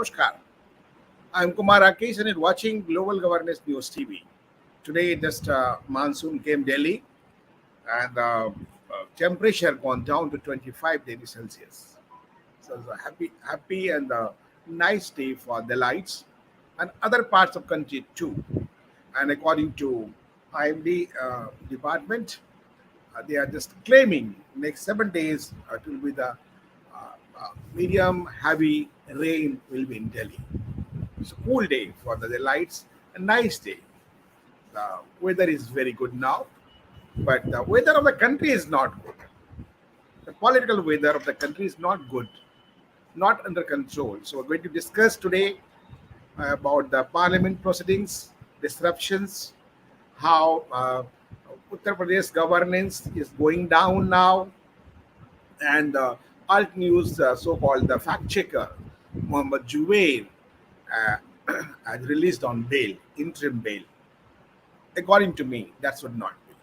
Namaskar. I'm Kumar Rakesh and you're watching Global Governance News TV. Today, just monsoon came Delhi and temperature gone down to 25 degrees Celsius. So it's a happy and nice day for the lights and other parts of country too. And according to IMD department, they are just claiming next 7 days it will be the medium heavy rain will be in Delhi. It's a cool day for the lights, a nice day. The weather is very good now, but the weather of the country is not good. The political weather of the country is not good, not under control. So we're going to discuss today about the parliament proceedings, disruptions, how Uttar Pradesh governance is going down now, and alt news, so-called the fact checker, Mohammed Jubair, uh, has released on bail, interim bail. According to me, that should not be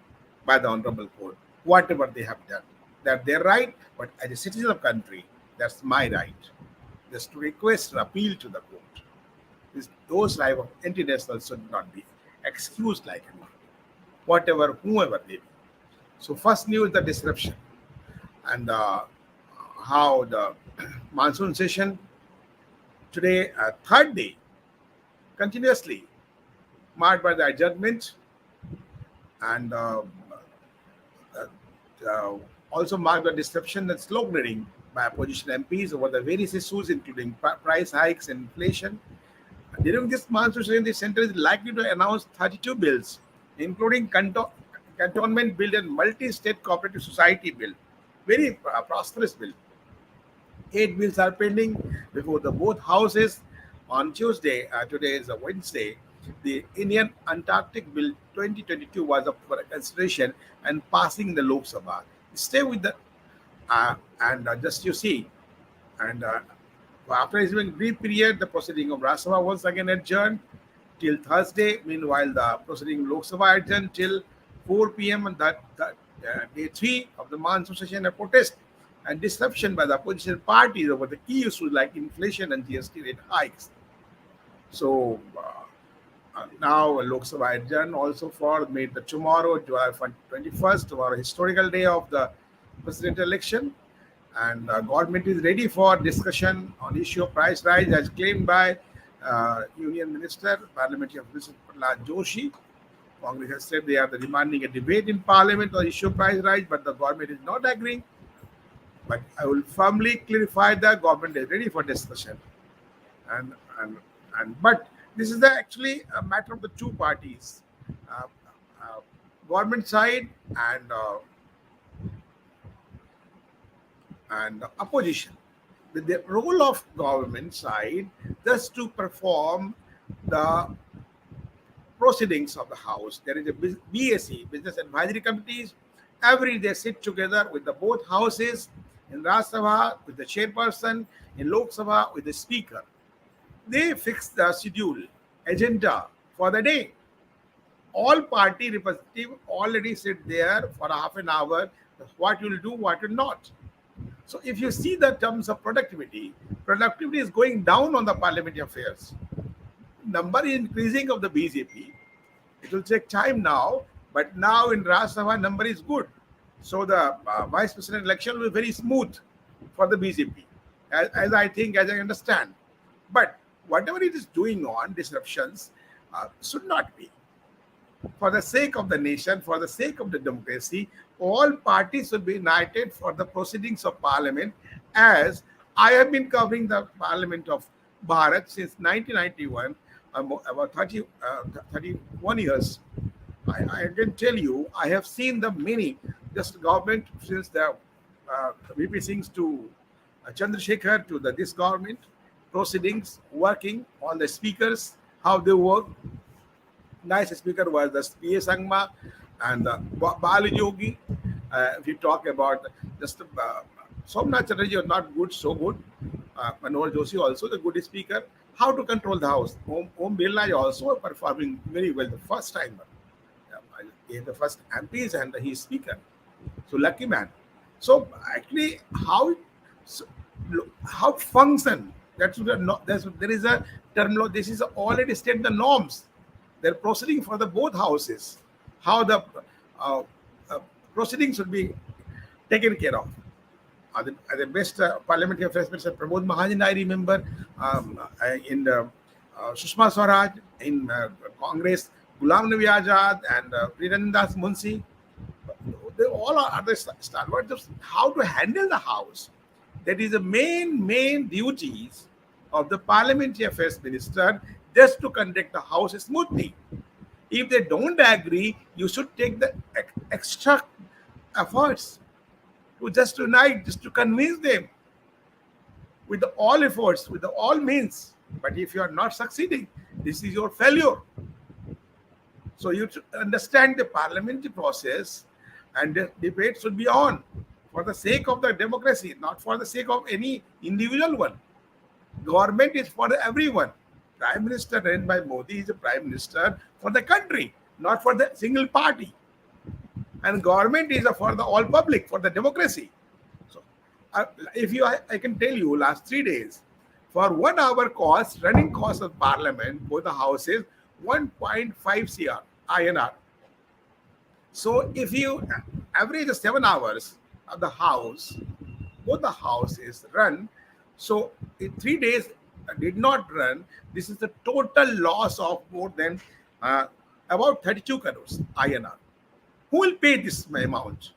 by the honorable court. Whatever they have done, that their right, but as a citizen of country, that's my right. Just to request and appeal to the court. Those type of anti-nationals should not be excused like anyone, whatever, whoever they be. So first news, the disruption and how the monsoon session today, third day, continuously marked by the adjournment and also marked by disruption and slow reading by opposition MPs over the various issues, including price hikes and inflation. During this monsoon session, the center is likely to announce 32 bills, including cantonment bill and multi-state cooperative society bill. Very prosperous bill. 8 bills are pending before the both houses on Tuesday. Today is a Wednesday. The Indian Antarctic Bill 2022 was up for consideration and passing the Lok Sabha. Stay with the and just you see, and after his brief period, the proceeding of Rajya Sabha once again adjourned till Thursday. Meanwhile, the proceeding of Lok Sabha adjourned till 4 p.m. and that day 3 of the monsoon session, a protest and disruption by the opposition parties over the key issues like inflation and GST rate hikes. So now Lok Sabha adjourned also for made the tomorrow, July 21st, tomorrow historical day of the presidential election, and government is ready for discussion on issue of price rise as claimed by Union Minister, Parliamentary Officer Prahlad Joshi. Congress has said they are demanding a debate in Parliament on issue of price rise, but the government is not agreeing. But I will firmly clarify that government is ready for discussion, and but this is actually a matter of the two parties, uh, government side and opposition. The role of government side just to perform the proceedings of the house. There is a BAC, Business Advisory Committees. Every day sit together with the both houses in Rajya Sabha with the chairperson, in Lok Sabha with the speaker. They fix the schedule, agenda for the day. All party representatives already sit there for half an hour, what you will do, what will not. So if you see the terms of productivity is going down on the parliamentary affairs. Number is increasing of the BJP. It will take time now, but now in Rajya Sabha number is good. So the vice president election will be very smooth for the BJP, as I think, as I understand. But whatever it is doing on disruptions should not be. For the sake of the nation, for the sake of the democracy, all parties should be united for the proceedings of parliament. As I have been covering the parliament of Bharat since 1991, about 31 years. I can tell you, I have seen the many, just government since the VP Singhs to Chandrasekhar to this government, proceedings, working on the speakers, how they work. Nice speaker was the P.A. Sangma and Bali Yogi. If you talk about just Somnath Chatterjee was not good, so good. Manoj Joshi also the good speaker. How to control the house. Om Birla is also performing very well the first time. The first MPs and he is speaker. So lucky man. So actually how function That's there is a term law. This is already stated the norms. They're proceeding for the both houses. How the uh, uh, proceedings should be taken care of. The best parliamentary affairs minister Pramod Mahajan, I remember, in Sushma Swaraj, in Congress, Ghulam Nabi Azad, and Prirandas Munshi. They all are the stalwarts of how to handle the house. That is the main duties of the parliamentary affairs minister, just to conduct the house smoothly. If they don't agree, you should take the extra efforts to just unite, just to convince them with all efforts, with all means. But if you are not succeeding, this is your failure. So you should understand the parliamentary process, and the debate should be on for the sake of the democracy, not for the sake of any individual one. Government is for everyone. Prime Minister Narendra Modi is a prime minister for the country, not for the single party. And government is for the all public, for the democracy. So, if you, I can tell you, last 3 days, for 1 hour cost, running cost of parliament, both the houses, 1.5 cr INR. So if you average 7 hours of the house, both the houses run. So in 3 days did not run. This is the total loss of more than about 32 crores INR. Who will pay this amount?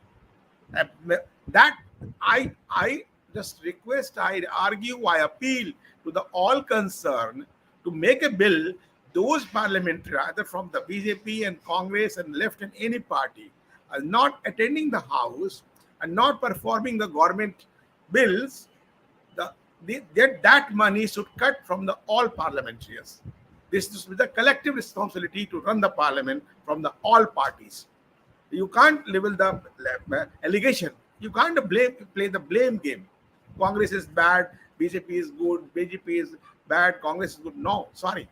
That I just request, I argue, I appeal to the all concerned to make a bill. Those parliamentary, either from the BJP and Congress and left and any party, are not attending the house and not performing the government bills, that money should cut from the all parliamentarians. This is the collective responsibility to run the parliament from the all parties. You can't level the allegation. You can't play the blame game. Congress is bad, BJP is good, BJP is bad, Congress is good. No, sorry.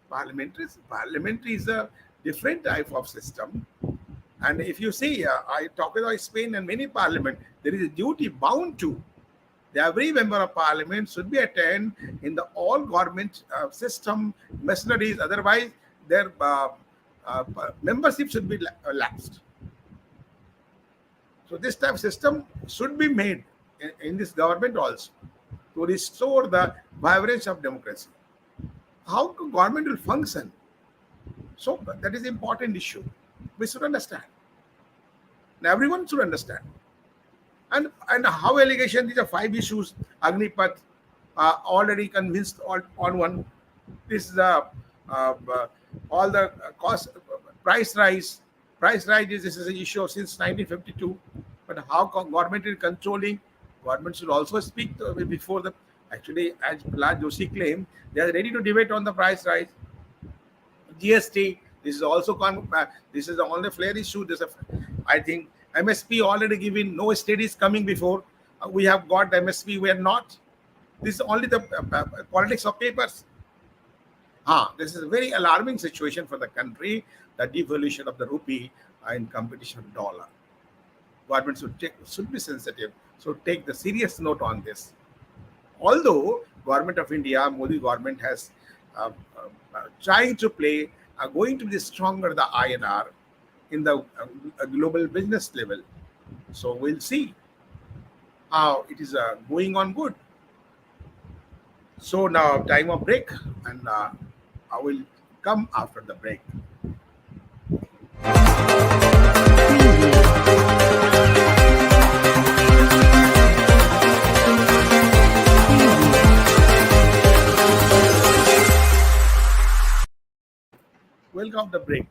Parliamentary is a different type of system. And if you see, I talk about Spain and many parliament, there is a duty bound to. Every member of parliament should be attend in the all government system machineries. Otherwise, their membership should be lapsed. So this type of system should be made in this government also to restore the vibrancy of democracy. How government will function? So that is an important issue. We should understand. And everyone should understand. And how allegation, these are 5 issues. Agnipath already convinced on one. This is all the cost, price rise. Price rise this is an issue since 1952. But how government is controlling? Government should also speak before the. Actually, as Prahlad Joshi claimed, they are ready to debate on the price rise. GST, this is also this is the only flare issue. I think MSP already given, no state is coming before. We have got the MSP, we are not. This is only the politics of papers. This is a very alarming situation for the country, the devaluation of the rupee in competition with dollar. Government should be sensitive, so take the serious note on this. Although government of India, Modi government has trying to play, going to be stronger the INR in the global business level. So we'll see how it is going on good. So now time of break, and I will come after the break. Welcome the break.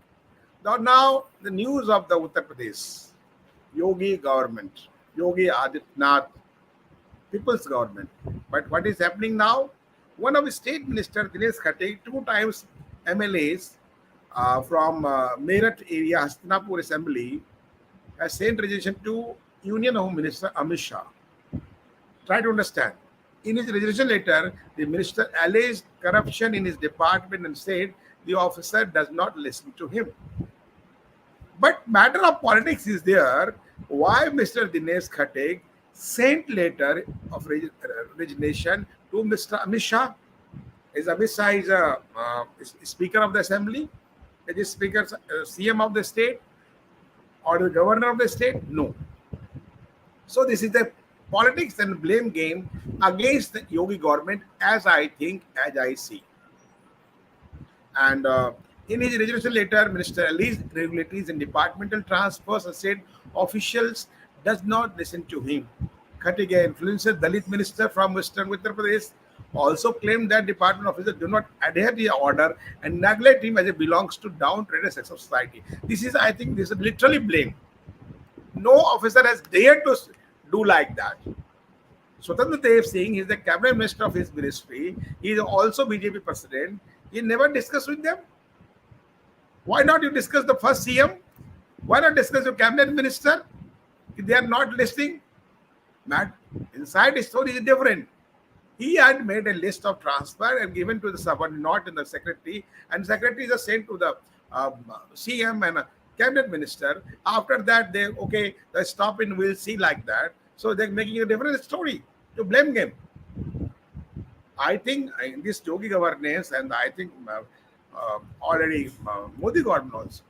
Now the news of the Uttar Pradesh Yogi government, Yogi Adityanath, people's government. But what is happening now? One of the state minister Dinesh Khattak, 2 times MLAs from Meerut area, Hastinapur Assembly, has sent resolution to Union Home Minister Amit Shah. Try to understand. In his resolution letter, the minister alleged corruption in his department and said the officer does not listen to him. But matter of politics is there. Why Mr. Dinesh Khattak sent letter of resignation to Mr. Amit Shah. Is Amit Shah is Speaker of the Assembly? Is he Speaker, CM of the state, or the Governor of the state? No. So this is the politics and blame game against the Yogi government, as I think, as I see. And in his resolution letter, Minister Ali's regulatories and departmental transfers and state officials does not listen to him. Khatiga influencer Dalit minister from Western Uttar Pradesh also claimed that department officers do not adhere to the order and neglect him as he belongs to downtrodden sections of society. This is, I think, this is literally blame. No officer has dared to do like that. Swatantha Dev Singh is the cabinet minister of his ministry. He is also BJP president. He never discussed with them. Why not you discuss the first CM? Why not discuss your cabinet minister? If they are not listening, Matt, inside his story is different. He had made a list of transfer and given to the subordinate and the secretary, and secretary is sent to the CM and cabinet minister. After that, they stop and we'll see like that. So they're making a different story to blame game. I think in this Yogi governance, and I think already Modi government also,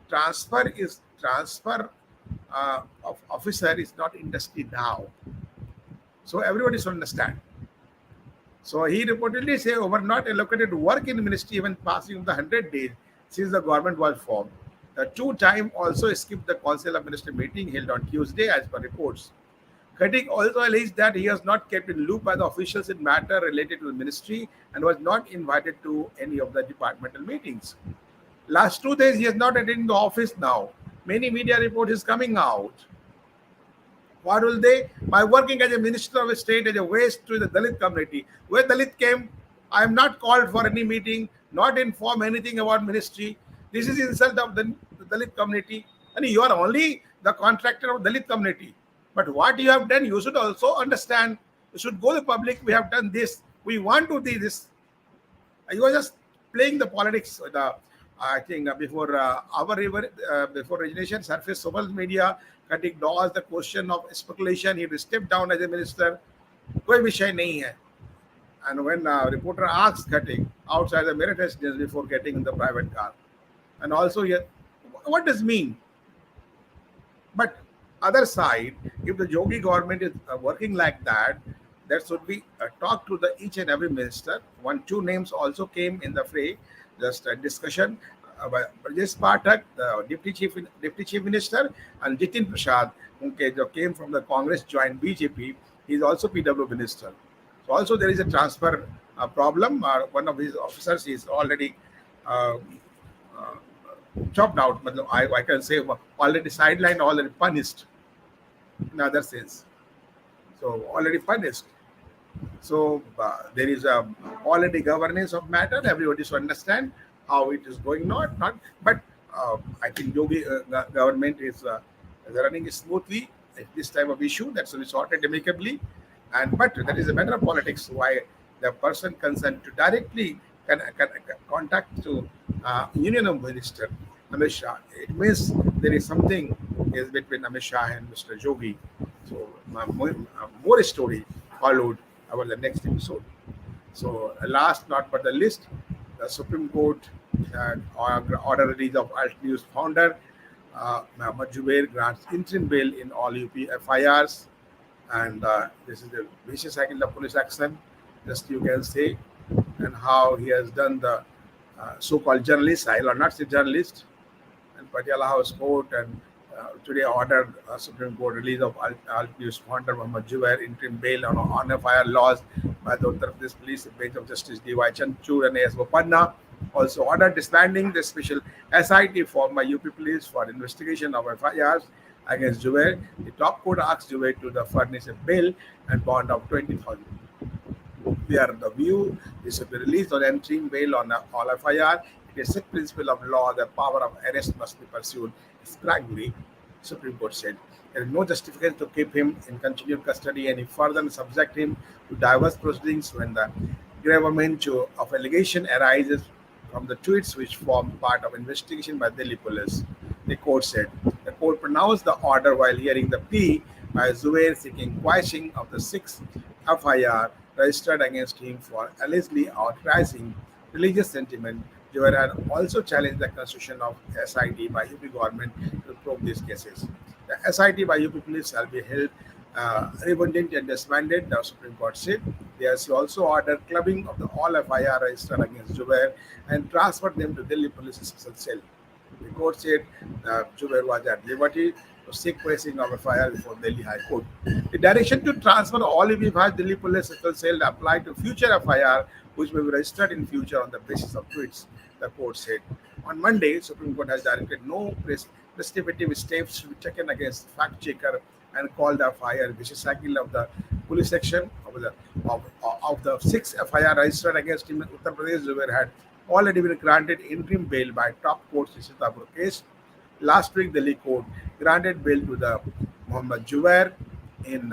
transfer of officer is not industry now. So everybody should understand. So he reportedly said over not allocated work in ministry even passing the 100 days since the government was formed. The two-time also skipped the Council of Ministry meeting held on Tuesday as per reports. Khatik also alleged that he was not kept in loop by the officials in matter related to the ministry and was not invited to any of the departmental meetings. Last 2 days, he has not attended the office now. Many media reports is coming out. What will they? By working as a minister of state as a waste to the Dalit community. Where Dalit came, I am not called for any meeting, not informed anything about ministry. This is insult of the Dalit community. And you are only the contractor of Dalit community. But what you have done, you should also understand. You should go to the public. We have done this. We want to do this. You are just playing the politics. I think before before resignation surfaced social media, Khatik dodged the question of speculation. He stepped down as a minister. कोई विषय नहीं है. And when a reporter asked Khatik outside the merit residence before getting in the private car, and also what does mean? But other side, if the Yogi government is working like that, there should be a talk to each and every minister. 1-2 names also came in the fray, just a discussion. Brajesh Pathak, the deputy chief minister, and Jitin Prasad, who came from the Congress, joined BJP. He is also PW minister. So also there is a transfer problem. One of his officers is already chopped out. I can say already sidelined, already punished in other sense. So already punished. So there is already governance of matter. Everybody should understand how it is going. Not. But I think Yogi government is running smoothly. This type of issue that should be sorted amicably. But that is a matter of politics. Why the person concerned to directly can contact to Union of Minister Amit Shah. It means there is something is between Amit Shah and Mr. Yogi. So more story followed about the next episode. So last not but the list, the Supreme Court order release of Alt News founder Mohammad Jubair grants interim bail in all UP FIRs, and this is the vicious cycle of police action, just you can say, and how he has done the so-called journalist. I will not say journalist. And Patiala House Court and today ordered Supreme Court release of Alt News founder Mohammad Jubair interim bail on FIR laws by the Uttar Pradesh Police bench of Justice D.Y. Chanchur and A.S. Bopanna. Also ordered disbanding the special SIT formed by UP Police for investigation of FIRs against Jubair. The top court asked Jubair to furnish a bail and bond of 20,000. There, the view is to be released on interim bail on all FIR. It is a principle of law. The power of arrest must be pursued strongly, Supreme Court said. There is no justification to keep him in continued custody any further and subject him to diverse proceedings when the gravamen of allegation arises from the tweets which form part of investigation by Delhi police, the court said. The court pronounced the order while hearing the plea by Zubair seeking quashing of the 6th FIR registered against him for allegedly authorizing religious sentiment. Jawahar had also challenged the constitution of SIT by UP government to probe these cases. The SIT by UP police shall be held redundant and disbanded, the Supreme Court said. They also ordered clubbing of the all FIR registered against Jubair and transferred them to Delhi Police Special Cell. The court said Jubair was at liberty to seek pressing of FIR before Delhi High Court. The direction to transfer all EB5 Delhi Police Special Cell applied to future FIR, which may be registered in future on the basis of tweets, the court said. On Monday, Supreme Court has directed no prescriptive steps to be taken against fact checker and called the FIR vicious cycle of the police section of the 6 FIR registered against him in Uttar Pradesh. Zubair had already been granted interim bail by top court Kumar Rakesh. Last week, the Delhi court granted bail to the Muhammad Jubair in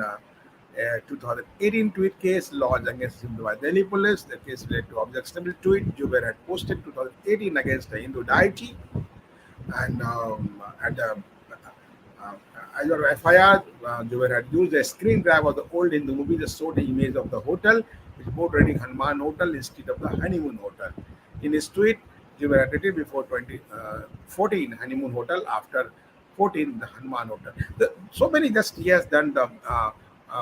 2018 tweet case lodged against him by Delhi police. The case led to objectionable tweet Jubair had posted 2018 against the Hindu deity, and at the as your FIR, Jubair had used a screen grab of the old Hindu movie that showed the image of the hotel, which both reading Hanuman Hotel instead of the Honeymoon Hotel. In his tweet, Jubair had written before 2014 Honeymoon Hotel, after 14 the Hanuman Hotel. So many just he has done the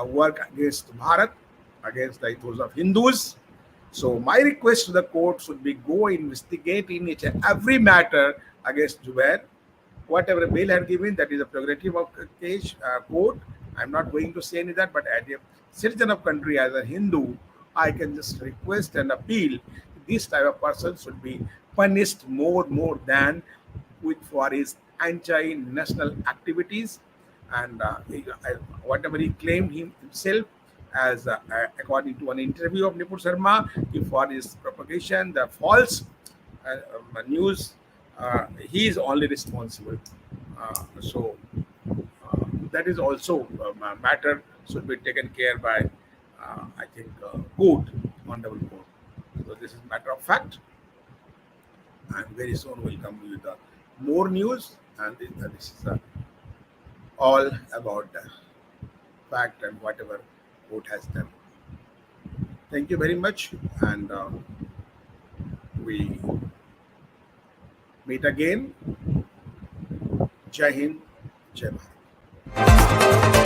work against Bharat, against the ethos of Hindus. So my request to the court should be go investigate in each and every matter against Jubair. Whatever bail had given, that is a prerogative of case court. I'm not going to say any of that, but as a citizen of country, as a Hindu, I can just request and appeal this type of person should be punished more than with for his anti-national activities and whatever he claimed himself as according to an interview of Nipur Sharma, for his propagation, the false news, he is only responsible. So that is also a matter should be taken care by, I think, court, honorable court. So this is matter of fact, and very soon we'll come with more news, and this is all about the fact and whatever court has done. Thank you very much, and we meet again. Jai Hind, Jai Bharat.